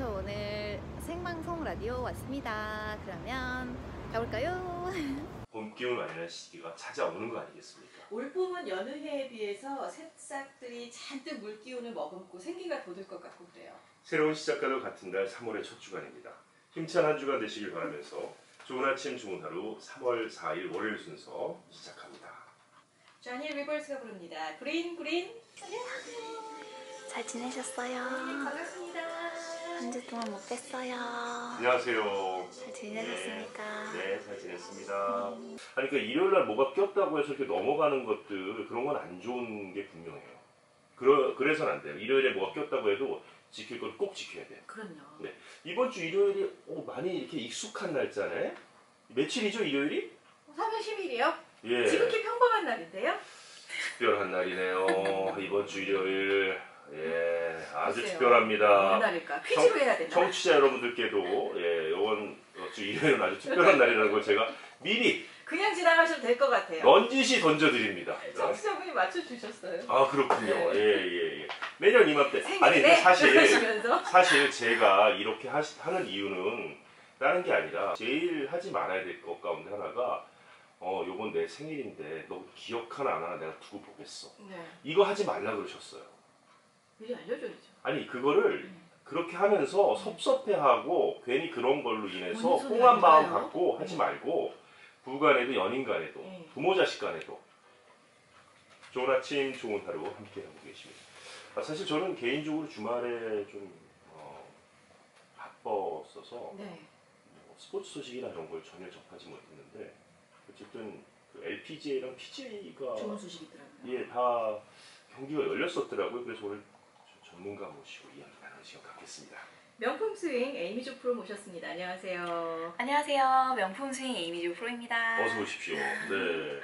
저 오늘 생방송 라디오 왔습니다. 그러면 가볼까요? 봄 기운 완연한 시기가 찾아오는 거 아니겠습니까? 올 봄은 여느 해에 비해서 새싹들이 잔뜩 물기운을 머금고 생기가 돋을 것 같고 그래요. 새로운 시작과도 같은 달 3월의 첫 주간입니다. 힘찬 한 주간 되시길 바라면서 좋은 아침 좋은 하루 3월 4일 월요일 순서 시작합니다. 쟈니 리버스가 부릅니다. 그린 그린. 잘 지내셨어요? 반갑습니다. 한 주 동안 못 뵀어요. 안녕하세요. 잘 지내셨습니까? 네, 잘 지냈습니다. 아니 그 일요일 날 뭐가 꼈다고 해서 이렇게 넘어가는 것들 그런 건 안 좋은 게 분명해요. 그래서는 안 돼요. 일요일에 뭐가 꼈다고 해도 지킬 건 꼭 지켜야 돼요. 그럼요. 네. 이번 주 일요일이 많이 이렇게 익숙한 날짜네. 며칠이죠, 일요일이? 3월 10일이요? 예. 지극히 평범한 날인데요. 특별한 날이네요. 이번 주 일요일. 예, 아주 글쎄요. 특별합니다. 어느 날일까? 퀴즈로 해야 되나? 청취자 여러분들께도 예, 이번 주 일요일은 아주 특별한 날이라는 걸 제가 미리 그냥 지나가셔도 될 것 같아요. 넌지시 던져드립니다. 청취자분이 맞춰주셨어요. 아 그렇군요. 네. 예. 매년 이맘때. 생일에 아니 근데 그러시면서 사실 제가 이렇게 하는 이유는 다른 게 아니라 제일 하지 말아야 될 것 가운데 하나가 요번 내 생일인데 너 기억하나 안 하나 내가 두고 보겠어. 네. 이거 하지 말라 그러셨어요. 미리 알려줘야죠. 아니 그거를 그렇게 하면서 섭섭해하고 괜히 그런 걸로 인해서 본인 손이 홍한 마음 아닌가요? 갖고 하지 말고 부부간에도 연인간에도 네. 부모 자식간에도 좋은 아침 좋은 하루 함께 하고 계십니다. 사실 저는 개인적으로 주말에 좀 바빴어서 네. 스포츠 소식이나 이런 걸 전혀 접하지 못했는데 어쨌든 그 LPGA랑 PGA가 좋은 소식이더라고요. 예, 다 경기가 열렸었더라고요. 그래서 오늘 전문가 모시고 이야기 나누는 시간 갖겠습니다. 명품 스윙 에이미조 프로 모셨습니다. 안녕하세요. 안녕하세요. 명품 스윙 에이미조 프로입니다. 어서 오십시오. 네.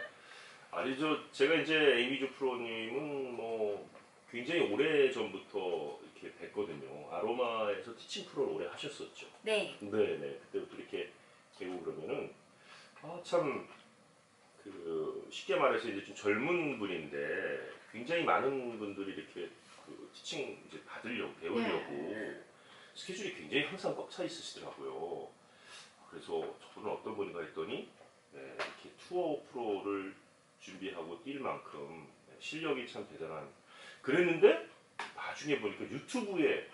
아니 제가 이제 에이미조 프로님은 뭐 굉장히 오래 전부터 이렇게 뵀거든요. 아로마에서 티칭 프로를 오래 하셨었죠. 네. 네네. 그때부터 이렇게 뵈고 그러면은 참 그 쉽게 말해서 이제 좀 젊은 분인데 굉장히 많은 분들이 이렇게 그 티칭 이제 받으려고 배우려고 스케줄이 굉장히 항상 꽉 차 있으시더라고요. 그래서 저는 어떤 분인가 했더니 이렇게 투어 프로를 준비하고 뛸 만큼 실력이 참 대단한 그랬는데 나중에 보니까 유튜브에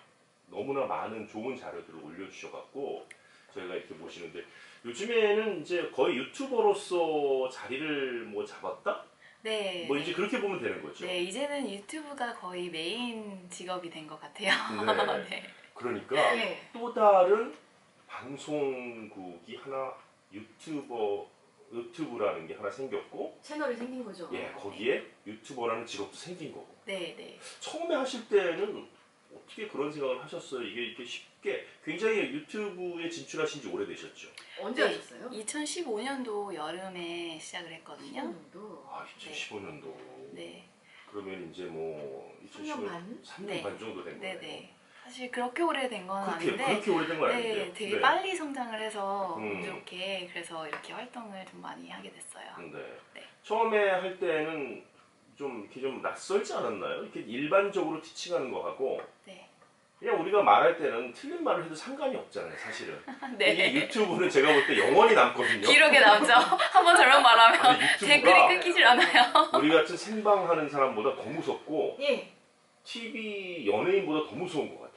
너무나 많은 좋은 자료들을 올려주셔갖고 저희가 이렇게 모시는데 요즘에는 이제 거의 유튜버로서 자리를 뭐 잡았다? 네. 뭐 이제 그렇게 보면 되는 거죠. 네, 이제는 유튜브가 거의 메인 직업이 된 것 같아요. 네. 네. 그러니까 네. 또 다른 방송국이 하나 유튜브라는 게 하나 생겼고 채널이 생긴 거죠. 예, 거기에 유튜버라는 직업도 생긴 거고. 네. 처음에 하실 때는 어떻게 그런 생각을 하셨어요? 이게 이렇게 쉽게 굉장히 유튜브에 진출하신 지 오래되셨죠? 언제 하셨어요? 2015년도 여름에 시작을 했거든요. 15년도. 아, 2015년도. 네. 그러면 이제 뭐 3년 반? 3년 네. 반 정도 된 거예요. 네네. 사실 그렇게 오래된 건 아닌데 그렇게 오래된 건 아닌데요. 네, 되게 네. 빨리 성장을 해서 음. 운 좋게 그래서 이렇게 활동을 좀 많이 하게 됐어요. 네. 처음에 할 때는 좀 이렇게 좀 낯설지 않았나요? 이렇게 일반적으로 티칭하는 거 하고 네. 그냥 우리가 말할 때는 틀린 말을 해도 상관이 없잖아요, 사실은. 네. 이게 유튜브는 제가 볼 때 영원히 남거든요. 기록에 남죠. 한번 잘못 말하면 아니, 유튜브가 댓글이 끊기질 않아요. 우리 같은 생방하는 사람보다 더 무섭고 예. TV 연예인보다 더 무서운 것 같아요.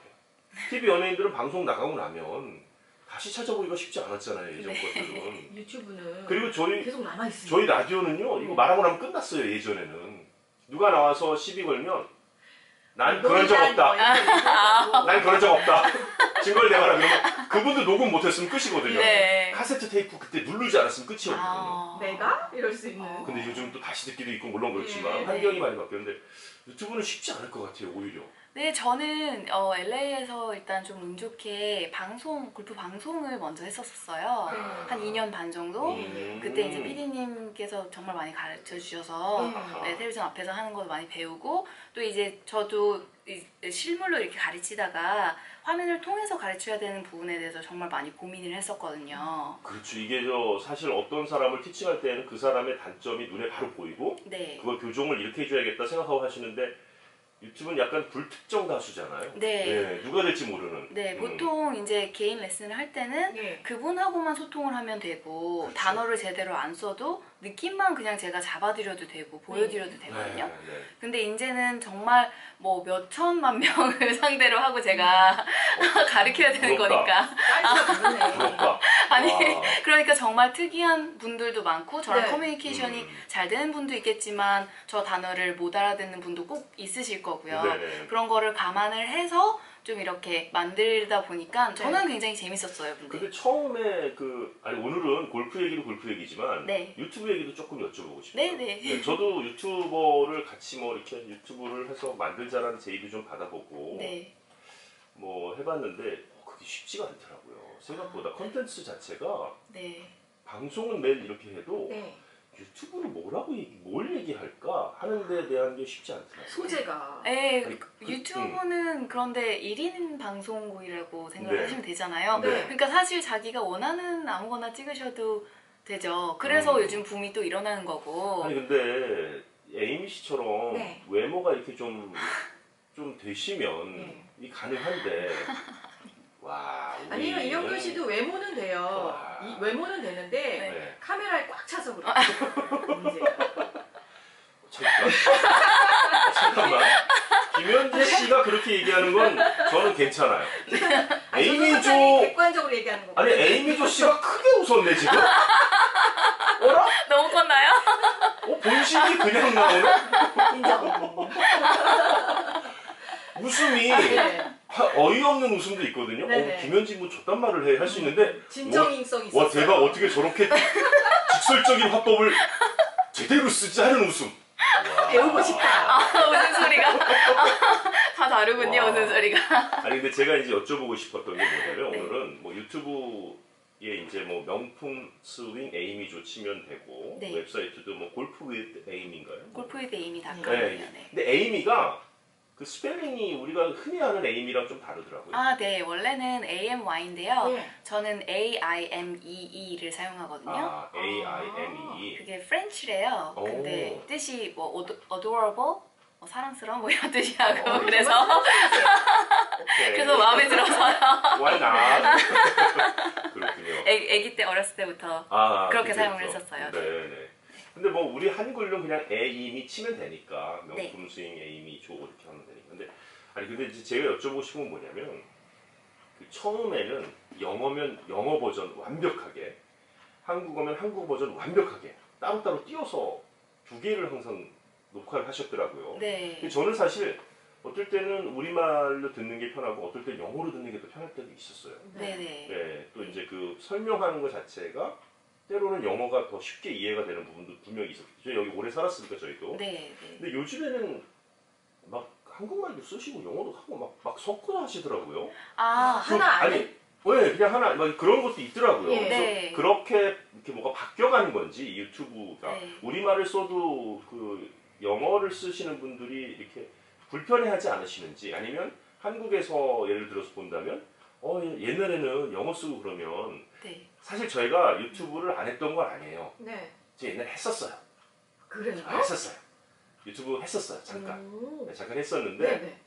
TV 연예인들은 방송 나가고 나면 다시 찾아보기가 쉽지 않았잖아요, 예전 것들은. 유튜브는 그리고 계속 남아있습니다. 저희 라디오는요, 이거 말하고 나면 끝났어요, 예전에는. 누가 나와서 시비 걸면 난 그런 적 없다. 난 그런 적 없다. 증거를 내봐라 그러면 그분도 녹음 못했으면 끝이거든요. 네. 카세트 테이프 그때 누르지 않았으면 끝이거든요. 내가? 이럴 수 있는. 근데 요즘 또 다시 듣기도 있고 물론 그렇지만 네. 환경이 많이 바뀌었는데 유튜브는 쉽지 않을 것 같아요, 오히려. 네, 저는 LA에서 일단 좀 운 좋게 골프 방송을 먼저 했었어요. 네. 한 2년 반 정도? 음. 그때 이제 PD님께서 정말 많이 가르쳐 주셔서 네, 텔레비전 앞에서 하는 것도 많이 배우고 또 이제 저도 실물로 이렇게 가르치다가 화면을 통해서 가르쳐야 되는 부분에 대해서 정말 많이 고민을 했었거든요. 그렇죠. 이게 사실 어떤 사람을 티칭할 때는 그 사람의 단점이 눈에 바로 보이고 네. 그걸 교정을 이렇게 해줘야겠다 생각하고 하시는데 유튜브는 약간 불특정 다수잖아요. 네. 예, 누가 될지 모르는. 네, 보통 이제 개인 레슨을 할 때는 네. 그분하고만 소통을 하면 되고 그렇죠. 단어를 제대로 안 써도 느낌만 그냥 제가 잡아드려도 되고 보여드려도 되거든요. 네. 근데 이제는 정말 뭐 몇 천만 명을 상대로 하고 제가 가르쳐야 되는 부럽다. 거니까. 사이즈가 다르네. 부럽다. 아니 와. 그러니까 정말 특이한 분들도 많고 저랑 네. 커뮤니케이션이 잘 되는 분도 있겠지만 저 단어를 못 알아듣는 분도 꼭 있으실 거고요. 네네. 그런 거를 감안을 해서 좀 이렇게 만들다 보니까 저는 굉장히 재밌었어요. 근데 처음에 아니 오늘은 골프 얘기도 골프 얘기지만 네. 유튜브 얘기도 조금 여쭤보고 싶어요. 네네. 네, 저도 유튜버를 같이 뭐 이렇게 유튜브를 해서 만들자라는 제의도 좀 받아보고 네. 뭐 해봤는데 그게 쉽지가 않더라고요. 생각보다 컨텐츠 자체가 네. 방송은 매일 이렇게 해도 네. 유튜브를 뭘 얘기할까 하는 데 대한 게 쉽지 않더라고요. 소재가. 네, 아니, 유튜브는 그런데 1인 방송국이라고 생각하시면 되잖아요. 네. 그러니까 사실 자기가 원하는 아무거나 찍으셔도 되죠. 그래서 요즘 붐이 또 일어나는 거고. 아니 근데 에이미 씨처럼 네. 외모가 이렇게 좀 되시면 네. 이 가능한데 와 우리 아니요, 이영표 씨도 외모는 돼요. 와. 이 외모는 되는데 네. 카메라에 꽉 차서 그래요. 문제가. 잠깐만 김현지 씨가 그렇게 얘기하는 건 저는 괜찮아요. 에이미조 객관적으로 얘기하는 거. 아니 에이미조 씨가 크게 웃었네 지금. 어라? 너무 컸나요? 본심이 그냥 나오네. 인정. 웃음이 네. 어이없는 웃음도 있거든요. 네네. 김현지 뭐 저딴 말을 해 할 수 있는데 진정인성이 있어요. 와 대박 어떻게 저렇게 직설적인 화법을 제대로 쓰지 하는 웃음. 와. 배우고 싶다. 웃음 소리가 다 다르군요. 와. 웃음 소리가. 아니 근데 제가 이제 여쭤보고 싶었던 게 뭐냐면 네. 오늘은 뭐 유튜브에 이제 뭐 명품 스윙 에이미조 치면 되고 네. 웹사이트도 뭐 골프 위드 에이미인가요? 골프 위드 에이미닷컴이요. 네. 네. 근데 에이미가 그 스펠링이 우리가 흔히 아는 에이미랑 좀 다르더라고요. 아, 네. 원래는 AMY인데요. 네. 저는 AIMEE를 사용하거든요. 아, A-I-M-E. 그게 프렌치래요. 오. 근데 뜻이 뭐 adorable, 뭐 사랑스러운 뭐 이런 뜻이라고 어, 그래서 오케이. 그래서 마음에 들어서요. Why not? 그렇군요. 아기 때 어렸을 때부터 그렇게 그렇죠. 사용을 했었어요. 네. 근데 뭐 우리 한글로 그냥 에이미 치면 되니까 네. 명품 스윙 에이미 조 이렇게 하면 되니까. 근데 이제 제가 여쭤보고 싶은 건 뭐냐면 그 처음에는 영어면 영어 버전 완벽하게, 한국어면 한국어 버전 완벽하게 따로따로 띄워서 두 개를 항상 녹화를 하셨더라고요. 네. 근데 저는 사실 어떨 때는 우리말로 듣는 게 편하고 어떨 때 영어로 듣는 게 더 편할 때도 있었어요. 네네. 네, 또 이제 그 설명하는 것 자체가 때로는 영어가 더 쉽게 이해가 되는 부분도 분명히 있었죠. 여기 오래 살았으니까 저희도. 네. 근데 요즘에는 막 한국말도 쓰시고 영어도 하고 막 섞어서 하시더라고요. 아, 하나 안에 아니, 왜 그냥 하나 막 그런 것도 있더라고요. 예. 그래서 네. 그렇게 이렇게 뭐가 바뀌어가는 건지 유튜브가 네. 우리말을 써도 그 영어를 쓰시는 분들이 이렇게 불편해하지 않으시는지 아니면 한국에서 예를 들어서 본다면 옛날에는 영어 쓰고 그러면 네. 사실 저희가 유튜브를 안 했던 건 아니에요. 네. 제가 옛날에 했었어요. 그래요? 했었어요. 유튜브 했었어요. 잠깐. 오. 네, 잠깐 했었는데 네네.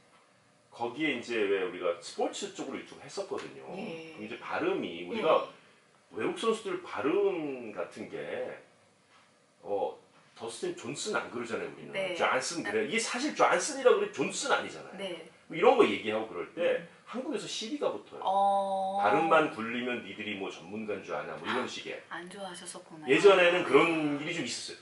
거기에 이제 왜 우리가 스포츠 쪽으로 유튜브 했었거든요. 예. 그럼 이제 발음이 우리가 외국 선수들 발음 같은 게 더스틴 존슨 안 그러잖아요. 우리는 네. 존슨 그래. 이게 사실 존슨이라고 그래 존슨 아니잖아요. 네. 뭐 이런 거 얘기하고 그럴 때 한국에서 시비가 붙어요. 발음만 굴리면 니들이 뭐 전문가인 줄 아냐 뭐 이런 식의. 안 좋아하셨었구나. 예전에는 그런 일이 좀 있었어요.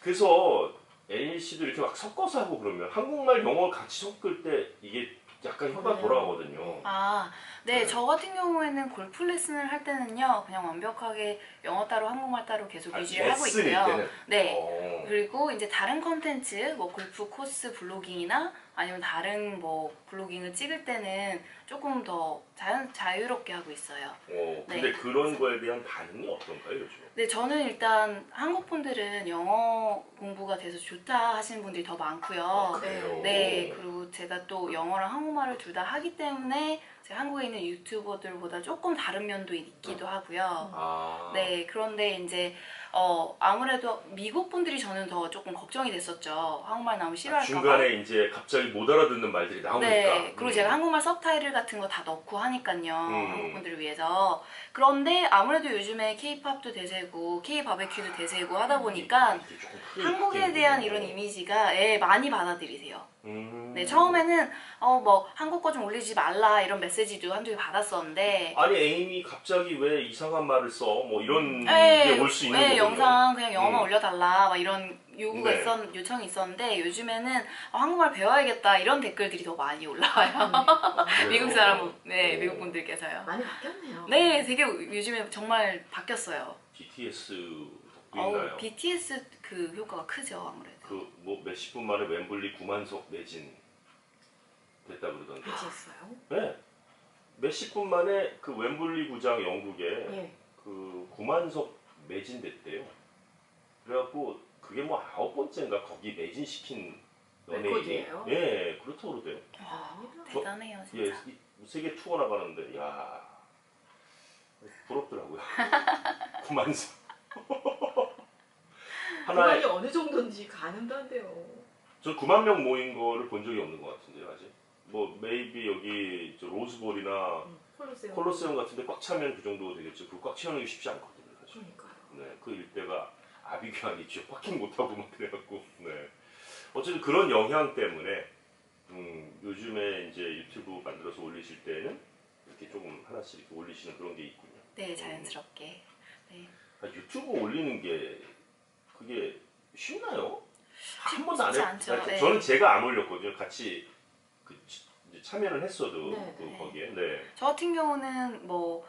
그래서 NC도 이렇게 막 섞어서 하고 그러면 한국말 영어 같이 섞을 때 이게 약간 혀가 돌아가거든요. 아, 네. 네. 저 같은 경우에는 골프 레슨을 할 때는요. 그냥 완벽하게 영어 따로 한국말 따로 계속 유지를 하고 레슨일 있고요. 때는? 네. 그리고 이제 다른 컨텐츠, 뭐 골프 코스 블로깅이나 아니면 다른 뭐 블로깅을 찍을 때는 조금 더 자유롭게 하고 있어요. 근데 네. 그런 거에 대한 반응이 어떤가요, 요즘? 네, 저는 일단 한국 분들은 영어 공부가 돼서 좋다 하시는 분들이 더 많고요. 그래요? 네, 그리고 제가 또 영어랑 한국말을 둘 다 하기 때문에 제가 한국에 있는 유튜버들보다 조금 다른 면도 있기도 하고요. 아. 네, 그런데 이제 아무래도 미국 분들이 저는 더 조금 걱정이 됐었죠. 한국말 나오면 싫어할까 봐. 중간에 이제 갑자기 못 알아듣는 말들이 나오니까. 네, 그리고 제가 한국말 서브타이틀 같은 거 다 넣고 하니까요. 음. 한국 분들을 위해서. 그런데 아무래도 요즘에 K-팝도 대세고 K-바베큐도 대세고 하다 보니까 이게 조금 크게 한국에 바뀌는 대한 거예요. 이런 이미지가 많이 받아들이세요. 네, 처음에는 뭐 한국 거 좀 올리지 말라 이런 메시지도 한두 개 받았었는데 아니 에이미 갑자기 왜 이상한 말을 써? 뭐 이런 네, 게 올 수 있는 네, 거거든요. 영상 그냥 영어만 음. 올려달라 막 이런 요구가 네. 요청이 있었는데 요즘에는 한국말 배워야겠다 이런 댓글들이 더 많이 올라와요. 그래요? 미국 사람, 네, 오. 미국 분들께서요. 많이 바뀌었네요. 네, 되게 요즘에 정말 바뀌었어요. BTS 덕분인가요? BTS 그 효과가 크죠, 아무래도. 그 뭐 몇십 분 만에 웸블리 9만석 매진 됐다 그러던데. BTS요? 네. 몇십 분 만에 그 웸블리 구장 영국에 예. 그 9만석 매진됐대요. 그래갖고 그게 뭐 9번째인가 거기 매진시킨 연예인이. 레코드예요? 예, 그렇다고 그러대요. 대단합니다. 대단해요, 예, 진짜. 세계 투어 나가는데 야 부럽더라고요. 9만석. 그만이 어느 정도인지 가늠도 안 돼요. 저 9만 명 모인 거를 본 적이 없는 것 같은데요, 아직. 뭐 메이비 여기 저 로즈볼이나 콜로세움 같은데 꽉 차면 그 정도 되겠죠. 그거 꽉 채우는 게 쉽지 않거든요, 사실. 그러니까요. 네, 그 일대가 아비규환이죠. 파킹 못하고 막 그래갖고. 네. 어쨌든 그런 영향 때문에 요즘에 이제 유튜브 만들어서 올리실 때는 이렇게 조금 하나씩 이렇게 올리시는 그런 게 있군요. 네, 자연스럽게. 네. 유튜브 올리는 게 그게 쉽나요? 한 번도 안 쉽지 해. 않죠. 네. 저는 제가 안 올렸거든요. 같이 이제 참여는 했어도 네, 그 네. 거기에. 네. 저 같은 경우는 뭐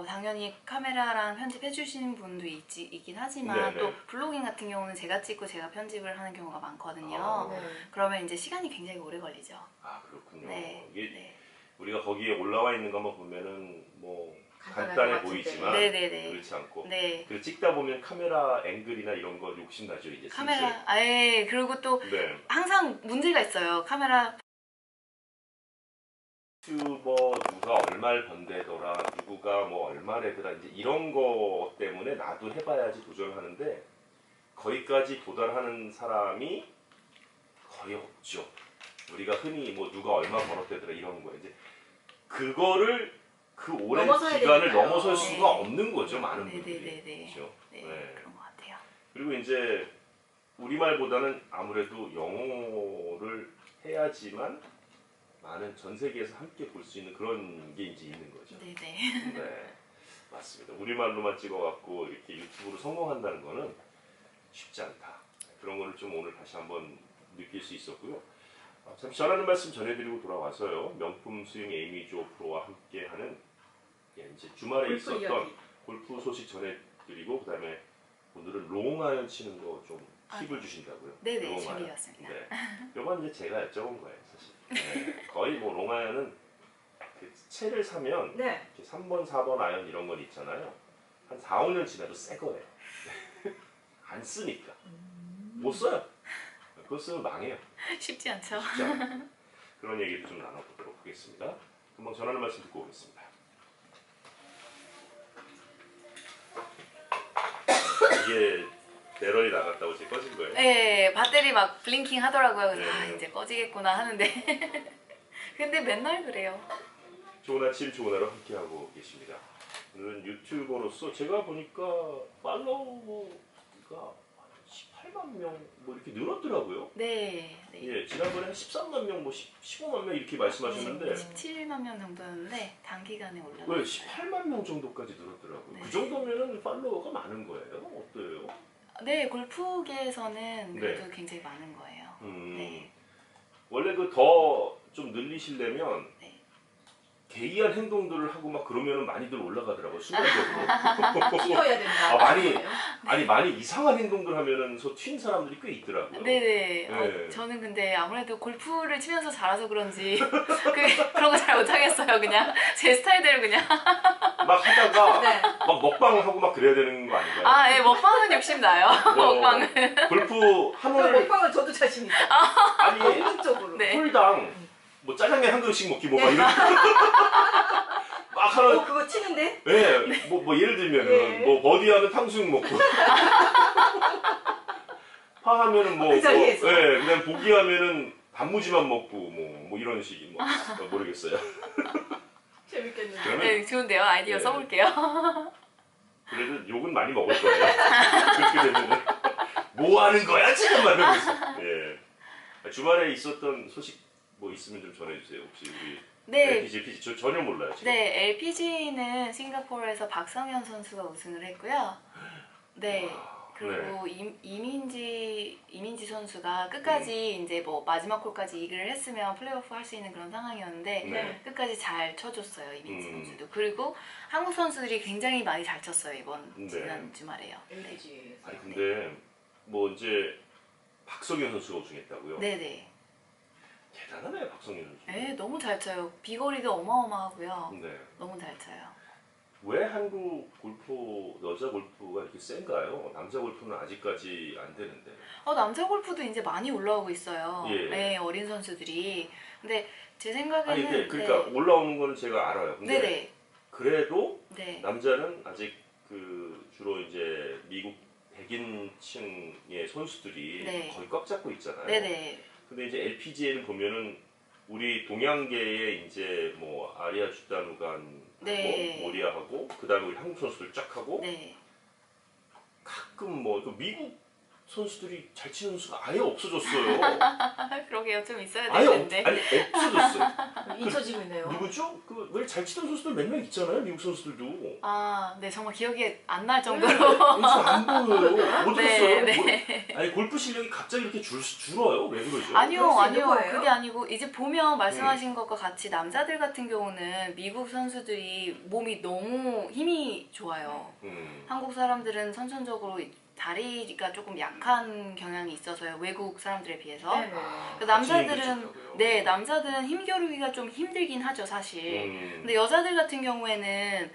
당연히 카메라랑 편집해 주시는 분도 있긴 하지만 네네. 또 블로깅 같은 경우는 제가 찍고 제가 편집을 하는 경우가 많거든요. 아. 네. 그러면 이제 시간이 굉장히 오래 걸리죠. 아 그렇군요. 네. 이게 네. 우리가 거기에 올라와 있는 것만 보면은 뭐 간단할 간단해 것 같은데. 보이지만 네네네. 그렇지 않고 네. 그 찍다 보면 카메라 앵글이나 이런 거 욕심 나죠 이제. 카메라, 아예 그리고 또 슬슬. 네. 항상 문제가 있어요. 카메라 유튜버 누가 얼마를 번대더라, 누구가 뭐 얼마래더라 이제 이런 거 때문에 나도 해봐야지 도전하는데 거기까지 도달하는 사람이 거의 없죠. 우리가 흔히 뭐 누가 얼마 벌었대더라 이런 거 이제 그거를 그 오랜 넘어서야 기간을 되니까요. 넘어설 수가 네. 없는 거죠 많은 분들이. 네네네네. 그렇죠. 네, 네. 그런 것 같아요. 그리고 이제 우리말보다는 아무래도 영어를 해야지만 많은 전 세계에서 함께 볼 수 있는 그런 게 이제 있는 거죠. 네네. 네, 맞습니다. 우리말로만 찍어갖고 이렇게 유튜브로 성공한다는 거는 쉽지 않다. 그런 거를 좀 오늘 다시 한번 느낄 수 있었고요. 잠시 전하는 말씀 전해드리고 돌아와서요. 명품 스윙 에이미 조 프로와 함께하는 이제 주말에 골프 있었던 이야기. 골프 소식 전해드리고 그다음에 오늘은 롱아이언 치는 거 좀 팁을 주신다고요. 네네, 롱아이언. 준비해왔습니다. 네. 이건 이제 제가 여쭤본 거예요, 사실. 네. 거의 뭐 롱아이언은 그 채를 사면 네. 이렇게 3번, 4번 아이언 이런 건 있잖아요. 한 4, 5년 지나도 새 거예요. 안 쓰니까. 못 써요. 그거 쓰면 망해요. 쉽지 않죠. 쉽지 않아요. 그런 얘기도 좀 나눠보도록 하겠습니다. 금방 전하는 말씀 듣고 오겠습니다. 이게 배럴이 나갔다고 이제 꺼진 거예요? 네, 배터리 막 블링킹 하더라고요. 그래서 네. 이제 꺼지겠구나 하는데 근데 맨날 그래요. 좋은 아침 좋은 하루 함께하고 계십니다. 오늘은 유튜버로서 제가 보니까 팔로워가 18만 명 뭐 이렇게 늘었더라고요. 네. 네. 예, 지난번에 한 13만 명, 뭐 15만 명 이렇게 말씀하셨는데 17만 명 정도였는데 단기간에 올라갔어요. 왜 18만 명 정도까지 늘었더라고요. 네. 그 정도면은 팔로워가 많은 거예요. 어때요? 네, 골프계에서는 네. 그래도 굉장히 많은 거예요. 네. 원래 그 더 좀 늘리시려면 네. 개이한 행동들을 하고 막 그러면은 많이들 올라가더라고요. 순간적으로. 튀어야 된다. 아, 많이 이상한 행동들 하면서 튄 사람들이 꽤 있더라고요. 네네. 네. 저는 근데 아무래도 골프를 치면서 잘해서 그런지 그런 거 잘 못하겠어요. 그냥 제 스타일대로 그냥. 막 하다가 네. 막 먹방하고 막 그래야 되는 거 아닌가요? 아, 예, 먹방은 욕심 나요. 먹방은. 골프 한 그 홀 먹방은 저도 자신 있어요. 아니 본능적으로. 네. 홀당 뭐 짜장면 한 그릇씩 먹기 뭐 막 이런 막 하는 그거 치는데? 예, 뭐 예를 들면은 예. 뭐 버디하면 탕수육 먹고 하면은 뭐, 그 자리에서. 예, 그냥 보기하면은 단무지만 먹고 뭐 이런 식이 뭐 모르겠어요. 재밌겠는데. 그러면 네, 좋은데요. 아이디어 네. 써볼게요. 그래도 욕은 많이 먹을 거예요. 그렇게 되면은 뭐 하는 거야 지금 막 이러고 있어. 예. 주말에 있었던 소식 뭐 있으면 좀 전해주세요. 혹시 우리 네. LPG 저 전혀 몰라요. 지금. 네, LPG는 싱가포르에서 박성현 선수가 우승을 했고요. 네. 그리고 이민지 선수가 끝까지 이제 뭐 마지막 홀까지 이글을 했으면 플레이오프 할 수 있는 그런 상황이었는데 네. 끝까지 잘 쳐줬어요, 이민지 음. 선수도. 그리고 한국 선수들이 굉장히 많이 잘 쳤어요, 이번 네. 지난 주말에요. 네. LPG에서. 아니 근데 뭐 이제 박성현 선수가 우승했다고요? 네네. 대단하네 박성현 선수. 네, 너무 잘 쳐요. 비거리도 어마어마하고요. 네. 너무 잘 쳐요. 왜 한국 골프 여자 골프가 이렇게 센가요? 남자 골프는 아직까지 안 되는데. 남자 골프도 이제 많이 올라오고 있어요. 예. 네, 어린 선수들이. 근데 제 생각에는 아니 근데 그러니까 올라오는 거는 제가 알아요. 근데 네네. 그래도 네. 남자는 아직 그 주로 이제 미국 백인층의 선수들이 네. 거의 꽉 잡고 있잖아요. 네네. 근데 이제 LPGA를 보면은 우리 동양계의 이제 뭐 아리아 주다누간 네. 모리아하고 그다음에 우리 한국 선수들 쫙 하고 네. 가끔 뭐 또 미국 선수들이 잘 치는 선수가 아예 없어졌어요. 그러게요. 좀 있어야 아예 되는데. 아니 없어졌어요. 잊혀지고 있네요. 누구죠? 그 왜 잘 치던 선수들 몇 명 있잖아요. 미국 선수들도. 네, 정말 기억이 안 날 정도로. 요즘 안 보여요. 못 네, 들었어요. 네. 아니 골프 실력이 갑자기 이렇게 줄어요. 왜 그러죠? 아니요, 그럴 수 있는 아니요. 거예요? 그게 아니고 이제 보면 말씀하신 것과 같이 남자들 같은 경우는 미국 선수들이 몸이 너무 힘이 좋아요. 한국 사람들은 선천적으로 다리가 조금 약한 경향이 있어서요. 외국 사람들에 비해서. 네네. 그 남자들은 힘겨루기가 좀 힘들긴 하죠, 사실. 근데 여자들 같은 경우에는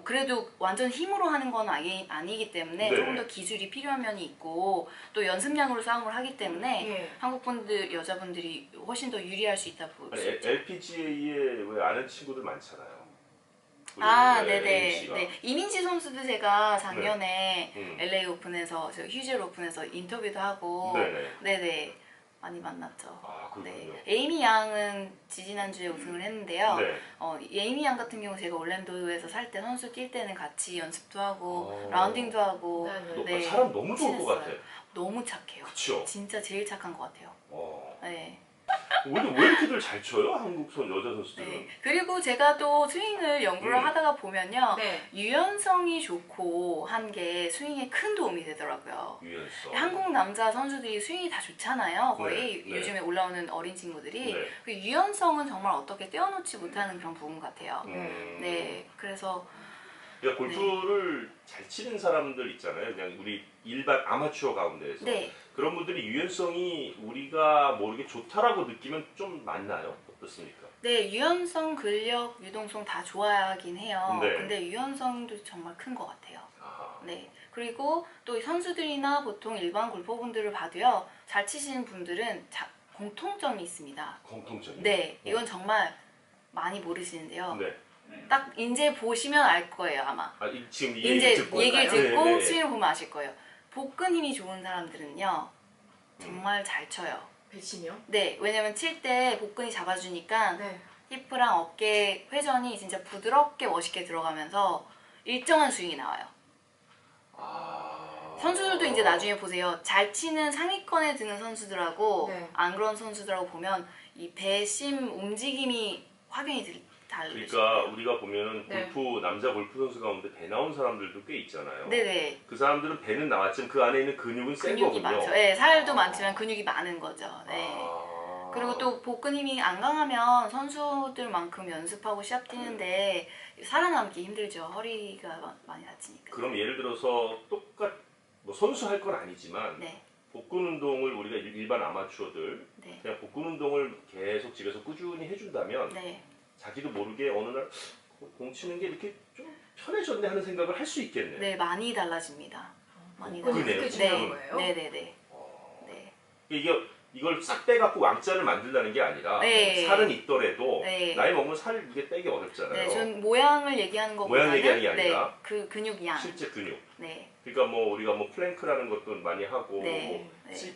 그래도 완전 힘으로 하는 건 아니기 때문에 네. 조금 더 기술이 필요한 면이 있고 또 연습량으로 싸움을 하기 때문에 예. 한국 분들 여자분들이 훨씬 더 유리할 수 있다 볼 수 있죠. LPGA에 왜 아는 친구들 많잖아요. 네네. A씨가. 네. 이민지 선수도 제가 작년에 음. LA 오픈에서 휴젤 오픈에서 인터뷰도 하고 네네. 네네 많이 만났죠. 아 그렇군요. 네. 에이미 양은 지지난주에 우승을 했는데요. 네. 에이미 양 같은 경우 제가 올랜도에서 살 때 선수 뛸 때는 같이 연습도 하고 어. 라운딩도 하고 네네. 네. 사람 너무 좋을 것 친했어요. 같아. 너무 착해요. 그쵸? 진짜 제일 착한 것 같아요. 네. 왜 이렇게들 잘 쳐요? 한국 여자 선수들은. 네. 그리고 제가 또 스윙을 연구를 하다가 보면요. 네. 유연성이 좋고 한 게 스윙에 큰 도움이 되더라고요. 유연성. 한국 남자 선수들이 스윙이 다 좋잖아요. 거의 네, 네. 요즘에 올라오는 어린 친구들이. 네. 그 유연성은 정말 어떻게 떼어놓지 못하는 그런 부분 같아요. 음. 네. 그래서 그러니까 골프를 잘 치는 사람들 있잖아요. 그냥 우리 일반 아마추어 가운데에서. 네. 그런 분들이 유연성이 우리가 모르게 좋다라고 느끼면 좀 많나요? 어떻습니까? 네, 유연성, 근력, 유동성 다 좋아하긴 해요. 네. 근데 유연성도 정말 큰 것 같아요. 아하. 네. 그리고 또 선수들이나 보통 일반 골퍼분들을 봐도요, 잘 치시는 분들은 공통점이 있습니다. 공통점이. 네, 이건 정말 많이 모르시는데요. 네. 딱 이제 보시면 알 거예요, 아마. 지금 이 이제 얘기를 듣고 네, 네. 스윙을 보면 아실 거예요. 복근 힘이 좋은 사람들은요, 정말 잘 쳐요. 배심이요? 네, 왜냐면 칠 때 복근이 잡아주니까 네. 힙이랑 어깨 회전이 진짜 부드럽게 멋있게 들어가면서 일정한 스윙이 나와요. 선수들도 이제 나중에 보세요. 잘 치는 상위권에 드는 선수들하고 네. 안 그런 선수들하고 보면 이 배심 움직임이 확연히 다르죠. 그러니까 우리가 보면은 네. 남자 골프 선수 가운데 배 나온 사람들도 꽤 있잖아요. 네네. 그 사람들은 배는 나왔지만 그 안에 있는 근육은 센 근육이 거군요. 많죠. 네, 살도 많지만 근육이 많은 거죠. 네. 아. 그리고 또 복근 힘이 안 강하면 선수들만큼 연습하고 시합 뛰는데 살아남기 힘들죠. 허리가 많이 다치니까. 그럼 예를 들어서 뭐 선수 할 건 아니지만 네. 복근 운동을 우리가 일반 아마추어들 네. 그냥 복근 운동을 계속 집에서 꾸준히 해준다면 네. 자기도 모르게 어느 날 공 치는 게 이렇게 좀 편해졌네 하는 생각을 할 수 있겠네. 네, 많이 달라집니다. 많이 복근이 그러네요. 그렇게 달라집니다. 중요한 거예요? 네네네. 어. 네. 이게 이걸 싹 빼갖고 왕자를 만들라는 게 아니라 네. 살은 있더라도 네. 나이 먹으면 살 이게 빼기 어렵잖아요. 네, 전 모양을 얘기하는 것보다는 모양 얘기하는 게 아니라 네, 그 근육량. 실제 근육. 네. 그러니까 뭐 우리가 뭐 플랭크라는 것도 많이 하고 네.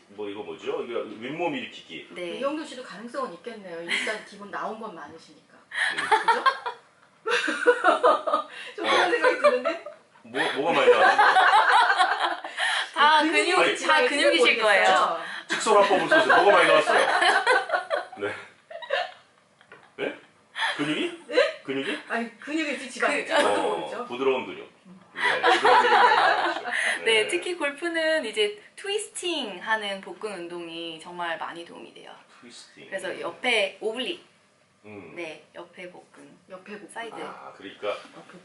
뭐 이거 뭐죠? 이거 윗몸 일으키기. 네. 이영도 씨도 가능성은 있겠네요. 일단 기본 나온 건 많으시니까. 음. 그죠? 좀 그런 생각이 드는데? 뭐가 많이 나와? 다 그 근육, 아니, 다 근육이실 거예요. 직설화법을 써서 뭐가 많이 나왔어요? 네. 네? 근육이? 네? 근육이? 아니 근육이 지방 그- 저도 모르죠. 부드러운 근육. 네, 부드러운 근육이 많이 나왔죠. 네, 특히 골프는 이제 트위스팅 하는 복근 운동이 정말 많이 도움이 돼요. 트위스팅. 그래서 옆에 오블릭, 음. 네, 옆에 복근, 옆에 복 사이드. 아, 그러니까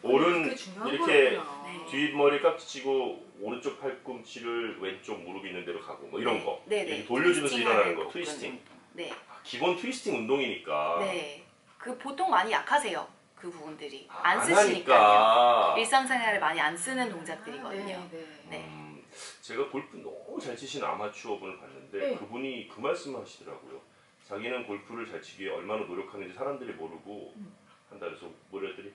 복근이 오른 그렇게 중요한 이렇게 거였구나. 네. 뒷머리 깍지치고 오른쪽 팔꿈치를 왼쪽 무릎 있는 대로 가고 뭐 이런 거. 네, 네. 이렇게 돌려주면서 트위스팅 일어나는 하는 거, 복근 트위스팅. 운동. 네, 아, 기본 트위스팅 운동이니까. 네. 그 보통 많이 약하세요. 그 부분들이 아, 안 쓰시니까요. 하니까. 일상생활에 많이 안 쓰는 동작들이거든요. 네, 네. 네. 제가 골프 너무 잘 치신 아마추어 분을 봤는데 네. 그분이 그 말씀을 하시더라고요. 자기는 골프를 잘 치기 위해 얼마나 노력하는지 사람들이 모르고 한다 그래서 뭐라 했더니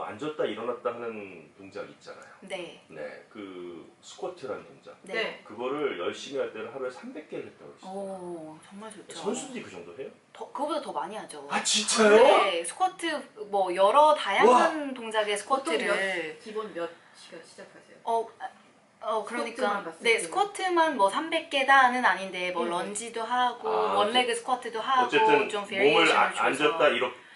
앉았다 일어났다 하는 동작 있잖아요. 네. 네, 그 스쿼트라는 동작. 네. 네. 그거를 열심히 할 때는 하루에 300개를 했다고 그랬어요. 오, 정말 좋죠. 선수들이 그 정도 해요? 그거보다 더 많이 하죠. 아 진짜요? 네, 스쿼트 뭐 여러 다양한 동작의 보통 스쿼트를 기본 몇 시간 시작하세요? 그러니까 스쿼트만 봤을 네 때. 스쿼트만 뭐 300개다는 아닌데 뭐 네. 런지도 하고 아, 원레그 스쿼트도 하고 어쨌든 좀 몸을 베리에이션을 줘서 앉았다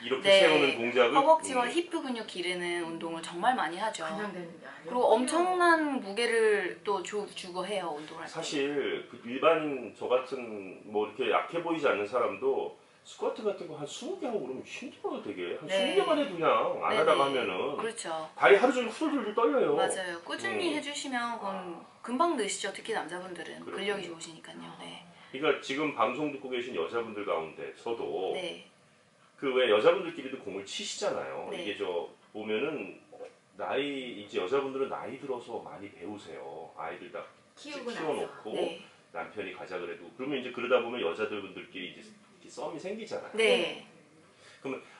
이렇게 네. 세우는 동작을 허벅지와 힙 근육 기르는 운동을 정말 많이 하죠. 그냥 되는 게 아니에요. 그리고 엄청난 무게를 또 주고 해요 운동할 때. 사실 그 일반 저 같은 뭐 이렇게 약해 보이지 않는 사람도 스쿼트 같은 거 한 20개 하고 그러면 힘들어요 되게. 한 네. 20개만 해도 그냥 안 네네. 하다가 하면은 그렇죠. 다리 하루 종일 후들후들 떨려요. 맞아요. 꾸준히 음. 해주시면 그건 금방 느시죠. 특히 남자분들은 그렇군요. 근력이 좋으시니까요. 네. 그러니까 지금 방송 듣고 계신 여자분들 가운데서도 네. 그 왜 여자분들끼리도 공을 치시잖아요. 네. 이게 저 보면은 이제 여자분들은 나이 들어서 많이 배우세요. 아이들 다 키우고 나서. 키워놓고 네. 남편이 가자 그래도 그러면 이제 그러다 보면 여자분들끼리 이제 이렇게 썸이 생기잖아요. 네.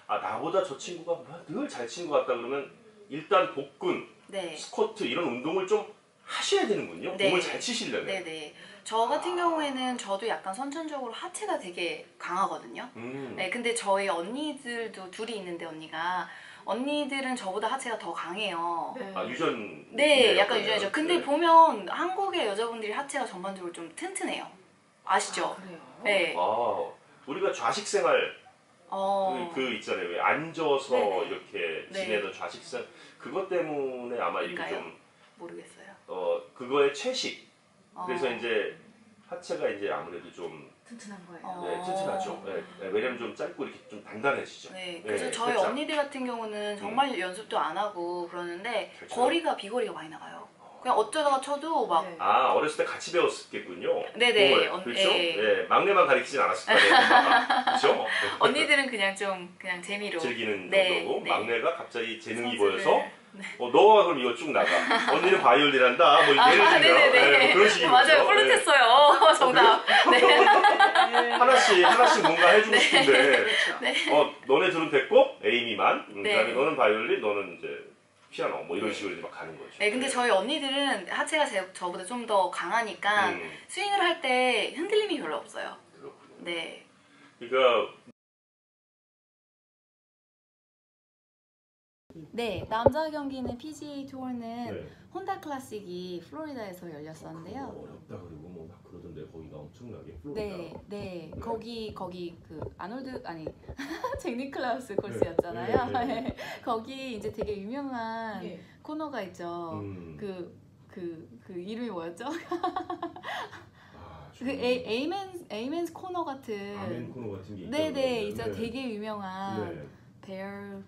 나보다 저 친구가 늘 잘 치는 것 같다 그러면 일단 복근, 네. 스쿼트 이런 운동을 좀 하셔야 되는군요. 네. 공을 잘 치시려면. 네네. 저 같은 경우에는 저도 약간 선천적으로 하체가 되게 강하거든요. 네, 근데 저희 언니들도 둘이 있는데 언니들은 저보다 하체가 더 강해요. 네. 아 유전. 네, 약간 유전이죠. 근데 보면 한국의 여자분들이 하체가 전반적으로 좀 튼튼해요. 아시죠? 아, 그래요? 네. 우리가 좌식 생활 그 있잖아요. 왜 앉아서 네네. 이렇게 네. 지내던 좌식 생활 그것 때문에 아마 이렇게 그런가요? 좀 모르겠어요. 그거의 채식. 어. 그래서 이제 하체가 이제 아무래도 좀 튼튼한 거예요. 어. 튼튼하죠. 네, 왜냐면 좀 짧고 이렇게 좀 단단해지죠. 네, 그래서 네, 저희 살짝. 언니들 같은 경우는 정말 연습도 안 하고 그러는데 그렇죠. 비거리가 많이 나가요. 그냥 어쩌다가 쳐도 막 네. 어렸을 때 같이 배웠겠군요. 네네. 공을. 그렇죠? 네. 네, 막내만 가르치진 않았을 거예요. 엄마가. 그렇죠? 언니들은 그냥 재미로 즐기는 네, 정도고 네. 막내가 갑자기 재능이 선수를- 보여서 너가 그럼 이거 쭉 나가. 언니는 바이올린 한다. 뭐 예를 들면 네네네. 뭐 그런 식이죠. 맞아요. 플루트했어요. 정답. 네. 하나씩 뭔가 해주고 싶은데 그렇죠. 네. 너네 둘은 됐고 에이미만 네. 그다음에 너는 바이올린 너는 이제 피아노 뭐 이런 네. 식으로 이제 막 가는 거죠. 네, 근데 저희 언니들은 하체가 저보다 좀 더 강하니까 스윙을 할 때 흔들림이 별로 없어요. 그렇군요. 네. 그러니까 네, 남자 경기는 PGA 투어는 네. 혼다 클래식이 플로리다에서 열렸었는데요. 어렵다 그리고 뭐 막 그러던데 거기가 엄청나게 플로리다. 네, 거기 그 잭 니클라우스 코스였잖아요. 네, 네, 네. 거기 이제 되게 유명한 예. 코너가 있죠. 그 이름이 뭐였죠? 그 에이맨스 코너 같은. 아멘 코너 같은 게 네네, 있죠. 있죠. 되게 유명한 베어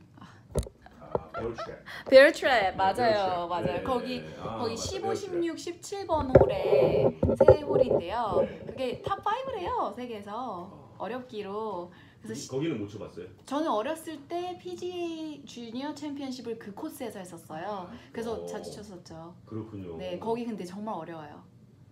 트랩. 베어 트랩 맞아요. 네. 거기 맞아, 15, 베어 16, 17번 홀에 세 홀인데요. 네. 그게 탑 5래요 세계에서 어렵기로. 그래서 거기는 못 쳐봤어요? 저는 어렸을 때 PGA 주니어 챔피언십을 그 코스에서 했었어요. 그래서 자주 쳤었죠. 그렇군요. 네, 거기 근데 정말 어려워요.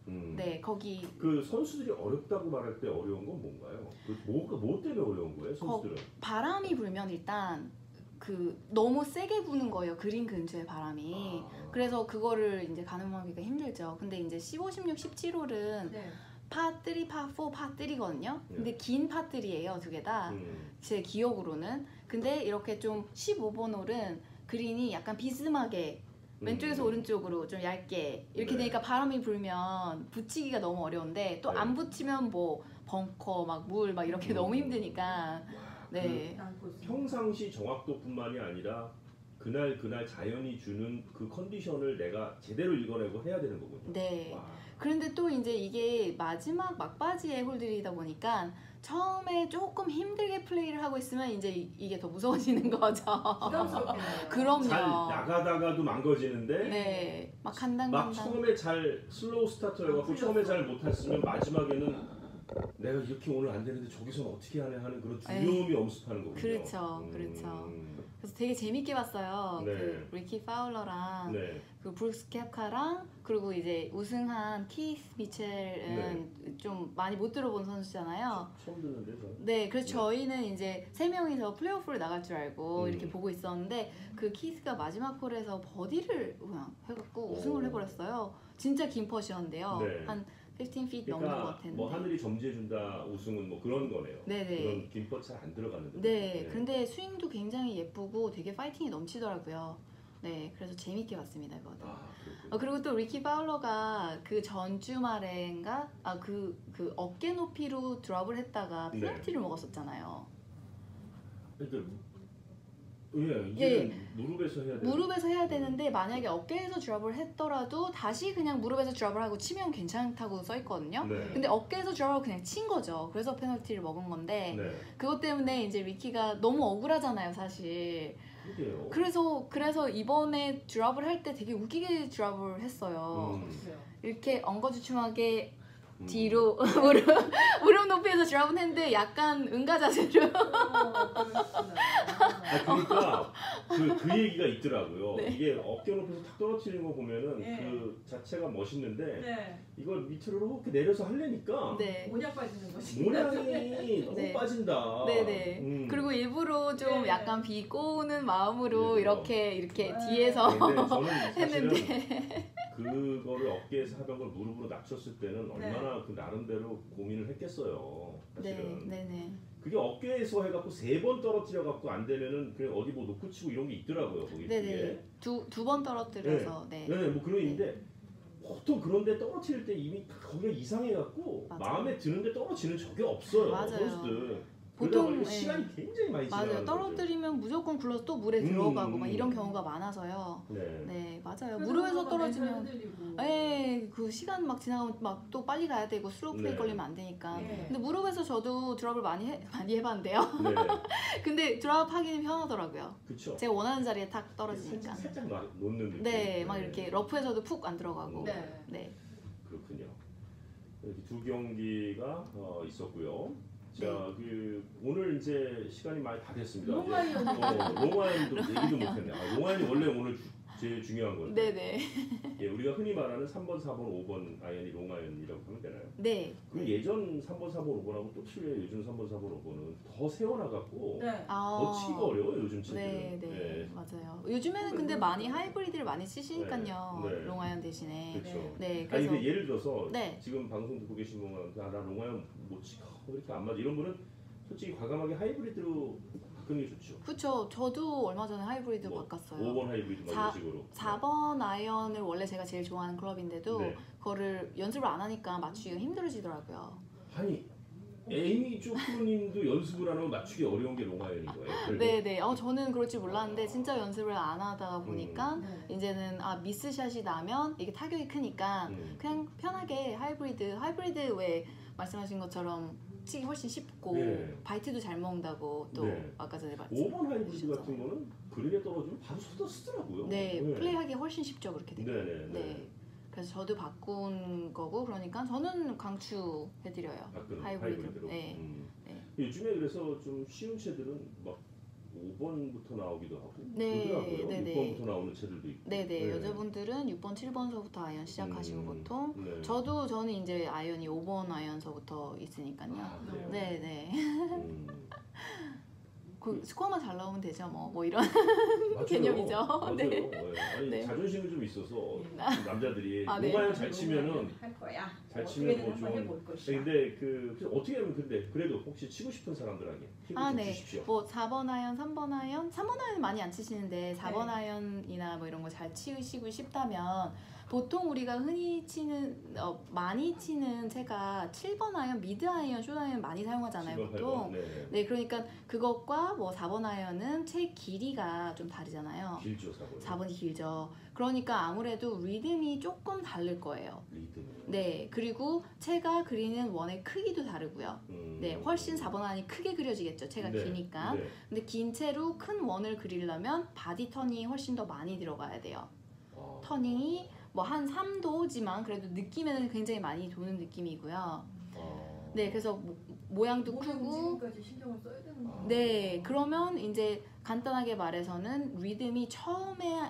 네, 거기 그 선수들이 어렵다고 말할 때 어려운 건 뭔가요? 뭐 때문에 어려운 거예요, 선수들은? 바람이 불면 일단 그 너무 세게 부는 거예요. 그린 근처에 바람이. 그래서 그거를 이제 가늠하기가 힘들죠. 근데 이제 15, 16, 17홀은 네. 파3, 파4, 파3거든요. 근데 긴 파3예요, 두 개 다. 제 기억으로는. 근데 이렇게 좀 15번 홀은 그린이 약간 비스듬하게 왼쪽에서 오른쪽으로 좀 얇게 이렇게 네. 되니까 바람이 불면 붙이기가 너무 어려운데 또 네. 안 붙이면 뭐 벙커 막 물 막 이렇게 너무 힘드니까 네. 평상시 정확도뿐만이 아니라 그날 자연이 주는 그 컨디션을 내가 제대로 읽어내고 해야 되는 거군요. 네. 와. 그런데 또 이제 이게 마지막 막바지의 홀들이다 보니까 처음에 조금 힘들게 플레이를 하고 있으면 이제 이게 더 무서워지는 거죠. 부담스럽겠네요. 그럼요. 잘 나가다가도 망가지는데 네. 막 막 간당간당. 처음에 잘 슬로우 스타트 해갖고 처음에 잘 못했으면 마지막에는 내가 이렇게 오늘 안 되는데 저기서는 어떻게 하냐 하는 그런 두려움이 엄습하는 거군요. 그렇죠. 그렇죠. 그래서 되게 재밌게 봤어요. 네. 그 리키 파울러랑 네. 그 브룩스 캡카랑 그리고 이제 우승한 키스 미첼은 좀 많이 못 들어본 선수잖아요. 처음 듣는데 저. 네, 그래서 저희는 이제 세 명이서 플레이오프를 나갈 줄 알고 이렇게 보고 있었는데 그 키스가 마지막 홀에서 버디를 그냥 해갖고 우승을 해버렸어요. 진짜 긴 퍼시였는데요. 네. 한 15feet 넘는 것 그러니까 같았는데. 뭐 하늘이 점지해준다 우승은 뭐 그런 거네요. 네네. 그런 김퍼 잘 안 들어가는데. 네, 근데 스윙도 굉장히 예쁘고 되게 파이팅이 넘치더라고요. 네, 그래서 재밌게 봤습니다, 이거도. 그리고 또 리키 파울러가 그 전 주말인가 그 어깨 높이로 드롭을 했다가 페널티를 먹었었잖아요. 그러니까 이제 예. 무릎에서 해야 돼. 무릎에서 해야 되는데 만약에 어깨에서 드롭을 했더라도 다시 그냥 무릎에서 드롭을 하고 치면 괜찮다고 써 있거든요. 네. 근데 어깨에서 드롭을 그냥 친 거죠. 그래서 페널티를 먹은 건데 네. 그것 때문에 이제 리키가 너무 억울하잖아요, 사실. 그러게요. 그래서 이번에 드롭을 할 때 되게 웃기게 드롭을 했어요. 이렇게 엉거주춤하게 뒤로 무릎 높이에서 드롭은 했는데 약간 응가 자세로. 그러니까 그 얘기가 있더라고요. 네. 이게 어깨 높이에서 탁 떨어뜨리는 거 보면은 네. 그 자체가 멋있는데 네. 이걸 밑으로 이렇게 내려서 하려니까 네. 모양 빠지는 거지. 모양이 너무 네. 빠진다. 네네. 그리고 일부러 좀 네. 약간 비꼬는 마음으로 네. 이렇게 네. 뒤에서 근데 저는 사실은 했는데. 그거를 어깨에서 하던 걸 무릎으로 낮췄을 때는 얼마나 그 나름대로 고민을 했겠어요. 사실은. 네네. 그게 어깨에서 해갖고 3번 떨어뜨려갖고 안 되면은 그냥 어디 뭐 놓고 치고 이런 게 있더라고요. 거기 네네. 뒤에. 두 번 떨어뜨려서. 네. 네, 뭐 그런 있는데 보통 그런데 떨어뜨릴 때 이미 거기가 이상해갖고 맞아요. 마음에 드는데 떨어지는 적이 없어요. 맞아요. 선수들. 보통, 보통 예. 시간이 굉장히 많이 맞아요. 지나가는 거죠. 떨어뜨리면 무조건 굴러서 또 물에 들어가고 막 이런 경우가 많아서요. 네. 네, 맞아요. 무릎에서 떨어지면 그 시간 막 지나가면 막 또 빨리 가야 되고 슬로우 플레이 네. 걸리면 안 되니까. 네. 근데 무릎에서 저도 드롭을 많이 해봤는데요. 네. 근데 드롭 하기는 편하더라고요. 그쵸. 제가 원하는 자리에 탁 떨어지니까. 살짝 막 놓는 느낌. 네, 막 이렇게 러프에서도 푹 안 들어가고. 네. 네. 그렇군요. 이렇게 두 경기가 있었고요. 자, 네. 그 오늘 이제 시간이 많이 다 됐습니다. 롱아이언. 롱아이언도 얘기도 못했네. 롱아이언이 원래 오늘 제일 중요한 건데. 네네. 예, 우리가 흔히 말하는 3번, 4번, 5번 아이언이 롱아이언이라고 하면 되나요? 네. 그럼 예전 3번, 4번, 5번하고 또 틀려요. 요즘 3번, 4번, 5번은 더 세워나갔고 네. 더 치기가 어려워요. 요즘 치들은. 네, 네, 맞아요. 요즘에는 근데 많이 하이브리드를 많이 쓰시니까요. 네, 네. 롱아이언 대신에. 그렇죠. 네, 아니 그래서 근데 예를 들어서 네. 지금 방송 듣고 계신 분한테 나 롱아이언 못 치고 이렇게 안 맞아 이런 분은 솔직히 과감하게 하이브리드로 바꾸는 게 좋죠. 그쵸. 저도 얼마 전에 하이브리드 바꿨어요. 5번 하이브리드 막 이런 식으로. 4번 아이언을 원래 제가 제일 좋아하는 클럽인데도 네. 그거를 연습을 안 하니까 맞추기가 힘들어지더라고요. 아니 에이미 조프님도 연습을 안 하면 맞추기 어려운 게 롱아이언인 거예요. 네네. 저는 그럴 줄 몰랐는데 진짜 연습을 안 하다 보니까 네. 이제는 미스샷이 나면 이게 타격이 크니까 그냥 편하게 하이브리드 왜 말씀하신 것처럼 치기 훨씬 쉽고 네. 바이트도 잘 먹는다고 또 네. 아까 전에 말씀 5번 하이브리드 같은 거는 그린에 떨어지면 바로 쓰더라고요. 네, 플레이하기 훨씬 쉽죠 그렇게 되면. 네네. 네. 그래서 저도 바꾼 거고 그러니까 저는 강추해드려요. 하이브리드. 하이브리드로. 네. 네. 요즘에 그래서 좀 쉬운 채들은 막 5번부터 나오기도 하고 네, 그러더라고요. 네네. 6번부터 나오는 채들도 있고. 네네. 네. 여자분들은 6번, 7번서부터 아이언 시작하시고 보통 네. 저는 이제 아이언이 5번 아이언서부터 있으니까요. 아, 그래요? 네네. 음. 그 스코어만 잘 나오면 되죠 뭐 이런 맞아요. 개념이죠. 맞아요. 네. 네. 아니 네. 자존심이 좀 있어서 남자들이 아, 네. 농아이언 잘 치면은 할 거야. 잘 치면 어떻게든 뭐 한번 좀. 해볼 것이야. 근데 어떻게 하면 근데 그래도 혹시 치고 싶은 사람들에게 팁을 좀 네. 주십시오. 뭐 4번 아이언, 3번 아이언, 3번 아이언 많이 안 치시는데 4번 네. 아이언이나 뭐 이런 거 잘 치시고 싶다면 보통 우리가 흔히 치는 많이 치는 채가 7번 아이언, 미드 아이언, 숏 아이언 많이 사용하잖아요, 7번, 보통. 8번. 네. 네, 그러니까 그것과 뭐 4번 아이언은 채 길이가 좀 다르잖아요. 길죠, 4번. 4번이 길죠. 그러니까 아무래도 리듬이 조금 다를 거예요. 리듬. 네, 그리고 채가 그리는 원의 크기도 다르고요. 네, 훨씬 4번 아이언이 크게 그려지겠죠. 채가 네. 기니까. 네. 근데 긴 채로 큰 원을 그리려면 바디 터닝이 훨씬 더 많이 들어가야 돼요. 아. 터닝이 뭐 한 3도지만 그래도 느낌에는 굉장히 많이 도는 느낌이고요. 아. 네, 그래서 모양도 모든 크고 움직임까지 신경을 써야 되는 거. 네, 그러면 이제 간단하게 말해서는 리듬이 처음에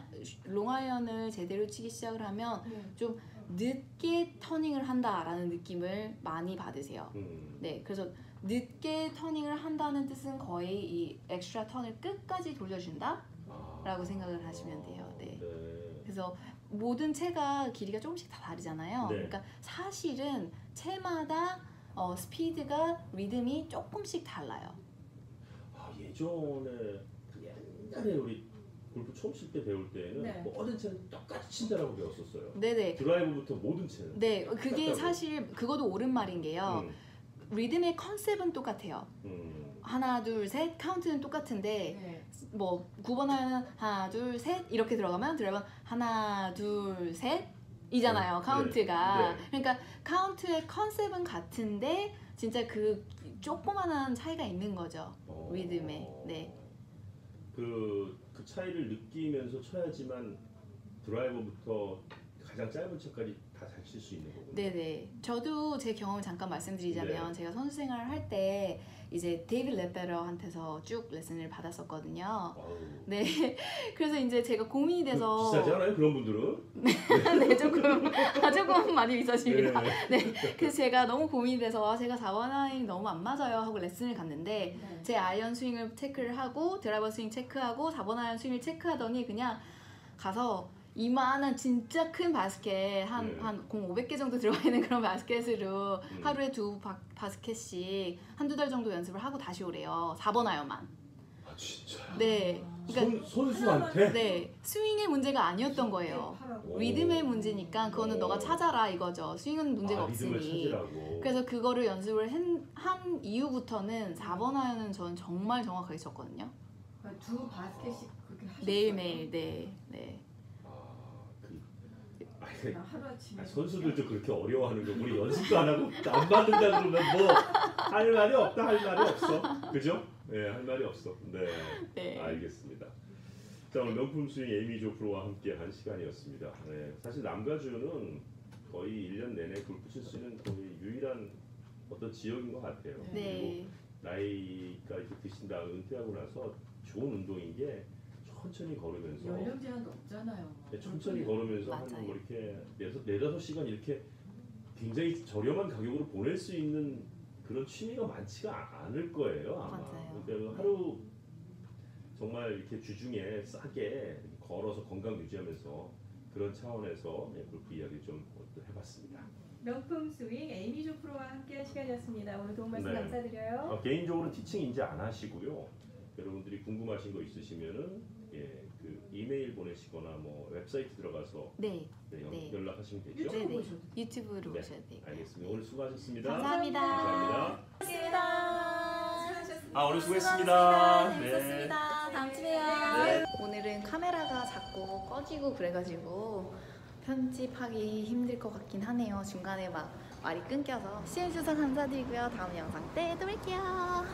롱아이언을 제대로 치기 시작을 하면 좀 늦게 터닝을 한다라는 느낌을 많이 받으세요. 네, 그래서 늦게 터닝을 한다는 뜻은 거의 이 엑스트라 턴을 끝까지 돌려준다 라고 생각을 하시면 돼요. 네. 그래서 모든 채가 길이가 조금씩 다 다르잖아요. 네. 그러니까 사실은 채마다 스피드가 리듬이 조금씩 달라요. 아, 예전에 옛날에 우리 골프 처음 칠 때 배울 때는 네. 모든 채는 똑같이 친다라고 배웠었어요. 네네. 드라이브부터 모든 채는. 네, 그게 똑같다고. 사실 그것도 옳은 말인 게요. 리듬의 컨셉은 똑같아요. 하나, 둘, 셋 카운트는 똑같은데 네. 뭐 9번 하면 하나, 둘, 셋 이렇게 들어가면 드라이브는 하나, 둘, 셋 이잖아요. 네. 카운트가. 네. 그러니까 카운트의 컨셉은 같은데 진짜 그 조그만한 차이가 있는 거죠. 리듬에. 네. 그 차이를 느끼면서 쳐야지만 드라이버부터 가장 짧은 채까지 다 잘 칠 수 있는 거군요. 네네. 저도 제 경험을 잠깐 말씀드리자면 네. 제가 선수 생활을 할 때 이제 데이빗 레페러한테서 쭉 레슨을 받았었거든요. 아우. 네. 그래서 이제 제가 고민이 돼서 비싸지 않아요? 그런 분들은? 네, 조금 많이 비싸집니다. 네. 네. 그래서 제가 너무 고민이 돼서 제가 4번 아이언이 너무 안 맞아요 하고 레슨을 갔는데 네. 제 아이언 스윙을 체크를 하고 드라이버 스윙 체크하고 4번 아이언 스윙을 체크하더니 그냥 가서 이만한 진짜 큰 바스켓 한 공 500개 정도 들어가 있는 그런 바스켓으로 하루에 두 바스켓씩 한두 달 정도 연습을 하고 다시 오래요. 4번 아이언만. 아 진짜. 네. 그러니까 선수한테? 네. 스윙의 문제가 아니었던 거예요. 리듬의 문제니까 그거는 너가 찾아라 이거죠. 스윙은 문제가 리듬을 없으니. 찾으라고. 그래서 그거를 연습을 한 이후부터는 4번 아이언은 저는 정말 정확하게 쳤거든요. 두 바스켓씩 그렇게 하셨어요? 매일매일. 네. 네. 하루아침에 선수들도 그렇게 어려워하는 거 우리 연습도 안 하고 안 맞는다 그러면 뭐 할 말이 없다 할 말이 없어. 그죠? 네, 할 말이 없어. 네. 네. 알겠습니다. 자, 오늘 명품 스윙 에이미 조 프로와 함께 한 시간이었습니다. 네, 사실 남가주는 거의 1년 내내 골프 칠 수 있는 거의 유일한 어떤 지역인 것 같아요. 네. 그리고 나이가 이렇게 드신 다음 은퇴하고 나서 좋은 운동인 게 천천히 걸으면서 연령 제한도 없잖아요. 천천히 걸으면서 한 맞아요. 뭐 이렇게 4-5시간 이렇게 굉장히 저렴한 가격으로 보낼 수 있는 그런 취미가 많지가 않을 거예요 아마. 맞아요. 그러니까 하루 정말 이렇게 주중에 싸게 걸어서 건강 유지하면서 그런 차원에서 골프 이야기 좀 해봤습니다. 명품 스윙 에이미 조 프로와 함께한 시간이었습니다. 오늘 도움 말씀 네. 감사드려요. 개인적으로는 티칭 이제 안 하시고요. 여러분들이 궁금하신 거 있으시면은 그 이메일 보내시거나 뭐 웹사이트 들어가서 네. 네, 연락하시면 되죠. 네. 네. 보셔도 유튜브로 네. 보셔야 돼요. 알겠습니다. 오늘 수고하셨습니다. 감사합니다. 감사합니다. 수고하셨습니다. 오늘 수고했습니다. 재밌었습니다. 다음 주에 봬요. 네. 오늘은 카메라가 자꾸 꺼지고 그래가지고 편집하기 힘들 것 같긴 하네요. 중간에 막 말이 끊겨서 시청해주셔서 감사드리고요. 다음 영상 때 또 뵐게요.